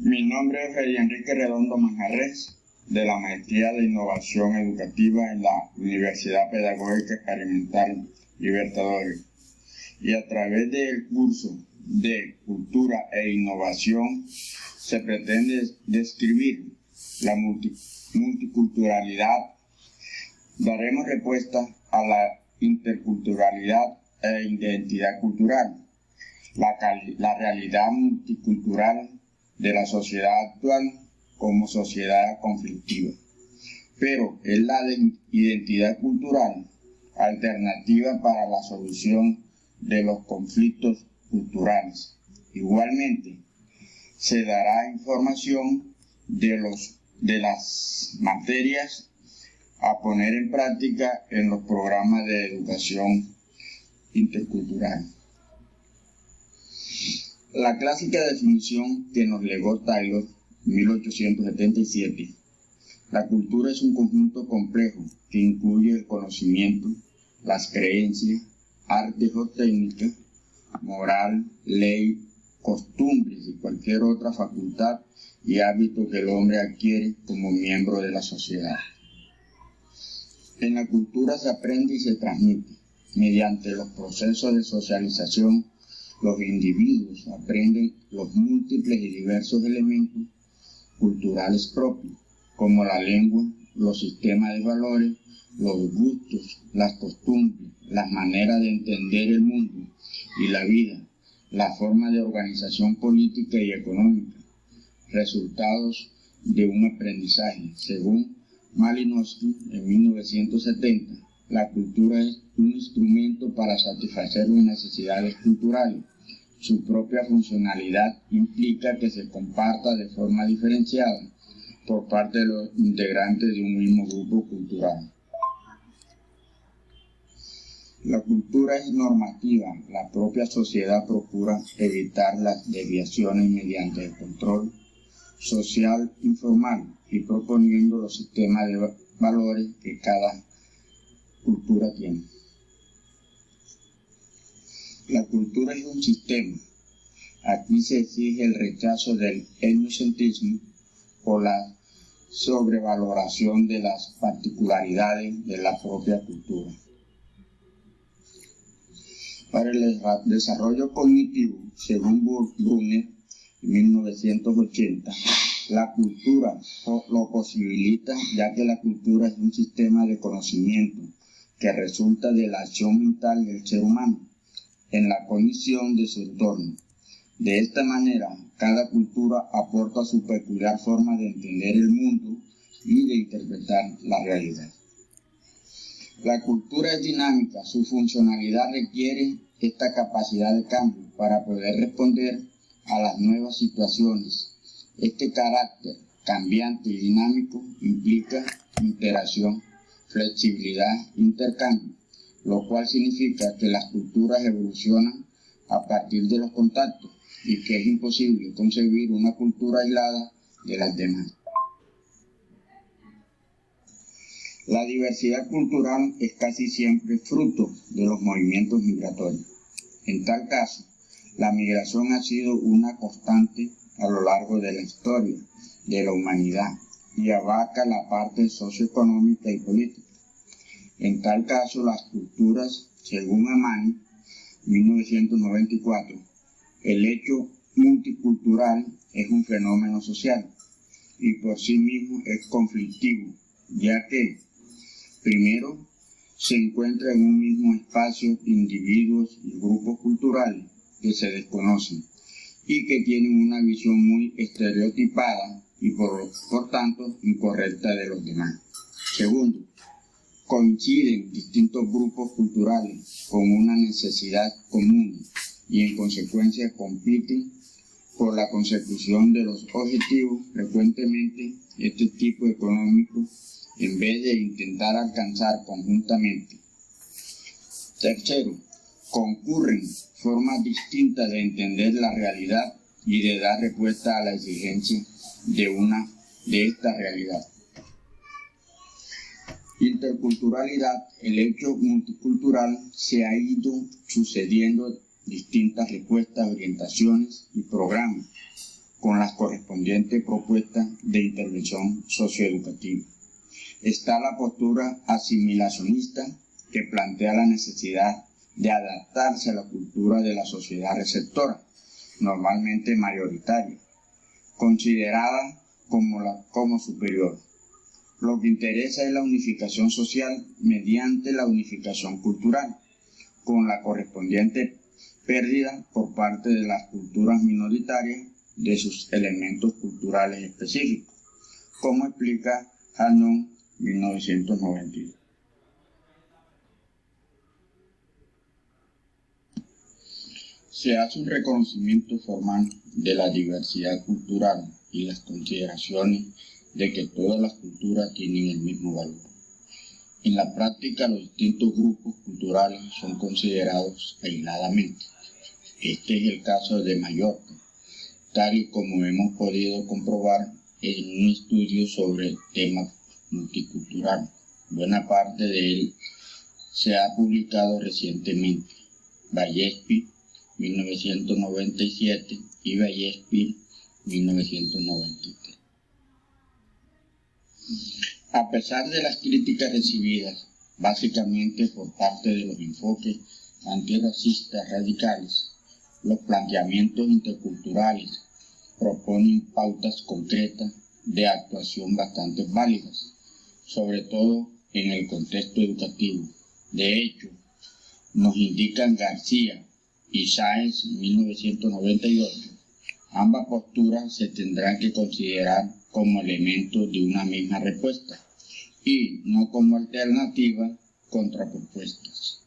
Mi nombre es Freddy Enrique Redondo Manjarres, de la Maestría de Innovación Educativa en la Universidad Pedagógica Experimental Libertadores. Y a través del curso de Cultura e Innovación se pretende describir la multiculturalidad. Daremos respuesta a la interculturalidad e identidad cultural, la realidad multicultural de la sociedad actual como sociedad conflictiva, pero es la identidad cultural alternativa para la solución de los conflictos culturales. Igualmente, se dará información de las materias a poner en práctica en los programas de educación intercultural. La clásica definición que nos legó Taylor en 1877, la cultura es un conjunto complejo que incluye el conocimiento, las creencias, artes o técnicas, moral, ley, costumbres y cualquier otra facultad y hábito que el hombre adquiere como miembro de la sociedad. En la cultura se aprende y se transmite. Mediante los procesos de socialización, los individuos aprenden los múltiples y diversos elementos culturales propios, como la lengua, los sistemas de valores, los gustos, las costumbres, las maneras de entender el mundo y la vida, la forma de organización política y económica, resultados de un aprendizaje. Según Malinowski, en 1970, la cultura es un instrumento para satisfacer las necesidades culturales. Su propia funcionalidad implica que se comparta de forma diferenciada por parte de los integrantes de un mismo grupo cultural. La cultura es normativa. La propia sociedad procura evitar las desviaciones mediante el control social informal y proponiendo los sistemas de valores que cada cultura tiene. La cultura es un sistema. Aquí se exige el rechazo del etnocentrismo o la sobrevaloración de las particularidades de la propia cultura. Para el desarrollo cognitivo, según Brunner, en 1980, la cultura lo posibilita, ya que la cultura es un sistema de conocimiento que resulta de la acción mental del ser humano en la cognición de su entorno. De esta manera, cada cultura aporta su peculiar forma de entender el mundo y de interpretar la realidad. La cultura es dinámica, su funcionalidad requiere esta capacidad de cambio para poder responder a las nuevas situaciones. Este carácter cambiante y dinámico implica interacción, flexibilidad, intercambio, lo cual significa que las culturas evolucionan a partir de los contactos y que es imposible concebir una cultura aislada de las demás. La diversidad cultural es casi siempre fruto de los movimientos migratorios. En tal caso, la migración ha sido una constante a lo largo de la historia de la humanidad y abarca la parte socioeconómica y política. En tal caso, las culturas, según Amani, 1994, el hecho multicultural es un fenómeno social y por sí mismo es conflictivo, ya que, primero, se encuentra en un mismo espacio individuos y grupos culturales que se desconocen y que tienen una visión muy estereotipada y por tanto incorrecta de los demás. Segundo, coinciden distintos grupos culturales con una necesidad común y en consecuencia compiten por la consecución de los objetivos. Frecuentemente este tipo económico en vez de intentar alcanzar conjuntamente. Tercero, concurren formas distintas de entender la realidad y de dar respuesta a la exigencia de esta realidad. Interculturalidad, el hecho multicultural se ha ido sucediendo distintas respuestas, orientaciones y programas con las correspondientes propuestas de intervención socioeducativa. Está la postura asimilacionista, que plantea la necesidad de adaptarse a la cultura de la sociedad receptora, normalmente mayoritaria, considerada como superior. Lo que interesa es la unificación social mediante la unificación cultural, con la correspondiente pérdida por parte de las culturas minoritarias de sus elementos culturales específicos, como explica Hanon, 1992. Se hace un reconocimiento formal de la diversidad cultural y las consideraciones de que todas las culturas tienen el mismo valor. En la práctica, los distintos grupos culturales son considerados aisladamente. Este es el caso de Mallorca, tal y como hemos podido comprobar en un estudio sobre el tema multicultural. Buena parte de él se ha publicado recientemente. Vallespir, 1997 y Vallespir, 1993. A pesar de las críticas recibidas, básicamente por parte de los enfoques antirracistas radicales, los planteamientos interculturales proponen pautas concretas de actuación bastante válidas, sobre todo en el contexto educativo. De hecho, nos indican García y Sáenz, 1998, ambas posturas se tendrán que considerar como elementos de una misma respuesta y no como alternativas contrapropuestas.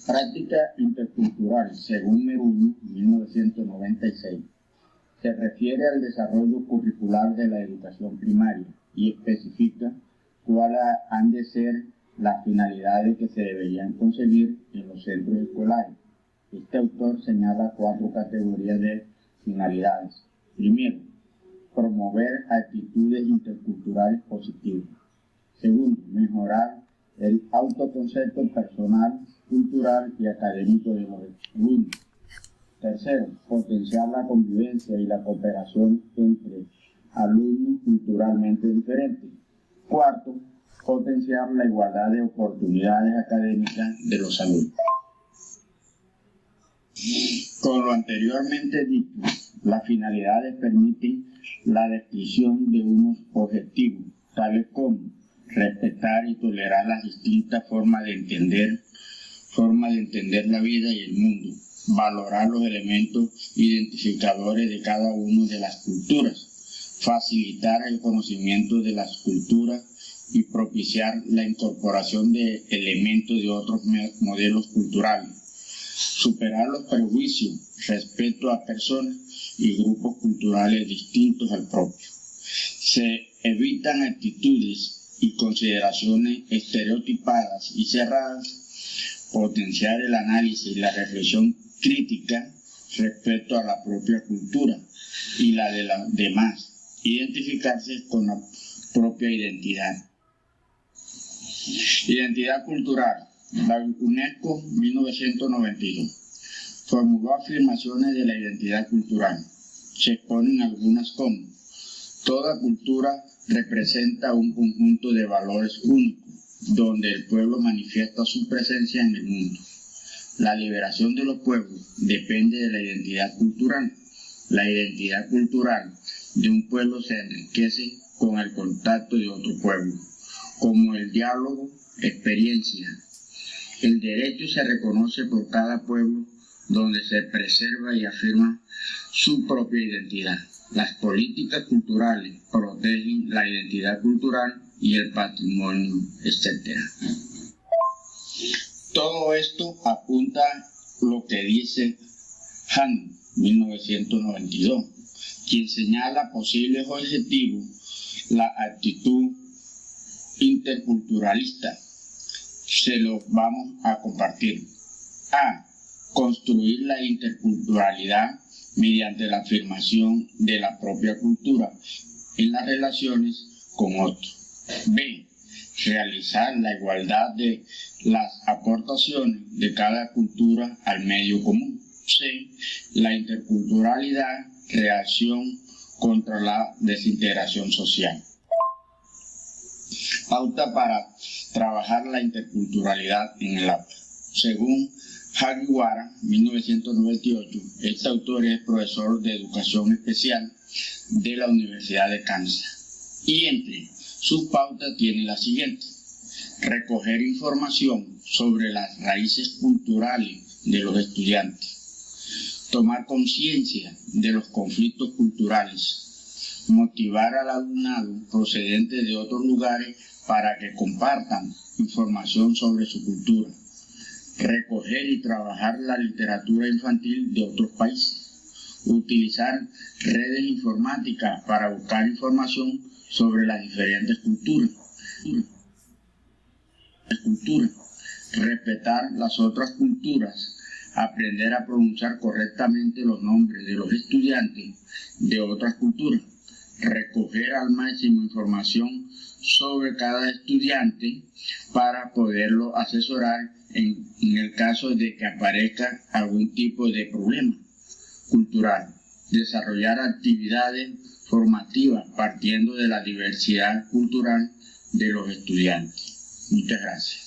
Práctica intercultural, según Meruño, 1996, se refiere al desarrollo curricular de la educación primaria y especifica cuáles han de ser las finalidades que se deberían conseguir en los centros escolares. Este autor señala 4 categorías de finalidades. Primero, promover actitudes interculturales positivas. Segundo, mejorar el autoconcepto personal, cultural y académico de los alumnos. Tercero, potenciar la convivencia y la cooperación entre alumnos culturalmente diferentes. Cuarto, potenciar la igualdad de oportunidades académicas de los alumnos. Con lo anteriormente dicho, las finalidades permiten la descripción de unos objetivos, tales como respetar y tolerar las distintas formas de entender la vida y el mundo, valorar los elementos identificadores de cada una de las culturas, facilitar el conocimiento de las culturas y propiciar la incorporación de elementos de otros modelos culturales, superar los prejuicios respecto a personas y grupos culturales distintos al propio. Se evitan actitudes y consideraciones estereotipadas y cerradas, potenciar el análisis y la reflexión crítica respecto a la propia cultura y la de las demás, identificarse con la propia identidad. Identidad cultural. La UNESCO, 1992, formuló afirmaciones de la identidad cultural. Se exponen algunas como: toda cultura representa un conjunto de valores únicos, donde el pueblo manifiesta su presencia en el mundo. La liberación de los pueblos depende de la identidad cultural. La identidad cultural de un pueblo se enriquece con el contacto de otro pueblo, como el diálogo, experiencia. El derecho se reconoce por cada pueblo, donde se preserva y afirma su propia identidad. Las políticas culturales protegen la identidad cultural y el patrimonio, etc. Todo esto apunta lo que dice Han, 1992, quien señala posibles objetivos: la actitud interculturalista. Se los vamos a compartir. A. Construir la interculturalidad mediante la afirmación de la propia cultura en las relaciones con otros. B. Realizar la igualdad de las aportaciones de cada cultura al medio común. C. La interculturalidad reacción contra la desintegración social. Pauta para trabajar la interculturalidad en el aula. Según Hagiwara, 1998, este autor es profesor de educación especial de la Universidad de Kansas. Y entre sus pautas tiene la siguiente: recoger información sobre las raíces culturales de los estudiantes, tomar conciencia de los conflictos culturales, motivar al alumnado procedente de otros lugares para que compartan información sobre su cultura, recoger y trabajar la literatura infantil de otros países, utilizar redes informáticas para buscar información sobre las diferentes culturas, respetar las otras culturas, aprender a pronunciar correctamente los nombres de los estudiantes de otras culturas, recoger al máximo información sobre cada estudiante para poderlo asesorar en el caso de que aparezca algún tipo de problema cultural, desarrollar actividades formativas partiendo de la diversidad cultural de los estudiantes. Muchas gracias.